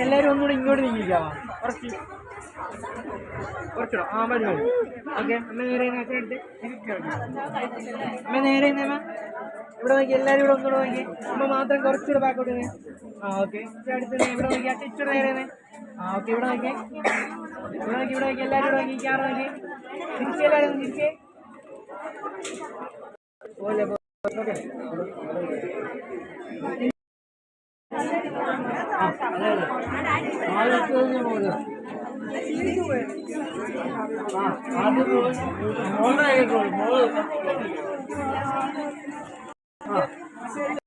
എല്ലാരും ഒന്നുകൂടി ഇങ്ങോട്ട് നീങ്ങിക്കാവാ കുറച്ച് കുറച്ചിടോ. ആ മതി മതി. ഓക്കെ അമ്മ നേരെ അമ്മ നേരെ ഇവിടെ നോക്കി. എല്ലാവരും ഇവിടെ ഒന്നുകൂടെ നോക്കി. അമ്മ മാത്രം കുറച്ചുകൂടെ ബാക്കോട്ട്. ആ ഓക്കെ. അടുത്ത് ഇവിടെ നോക്കി. ഇച്ചിരി നേരെ. ആ ഓക്കെ. ഇവിടെ നോക്കി. ഇവിടെ നോക്കി. ഇവിടെ നോക്കി. എല്ലാവരും ഇവിടെ നോക്കി. ക്യാമറ നോക്കി. തിരിച്ച് എല്ലാവരും തിരിച്ച് പോലെ. ഓക്കെ. ആ അതെ അതെ. പോകുന്നത് ആ ആദ്യം മോളുടെ ആ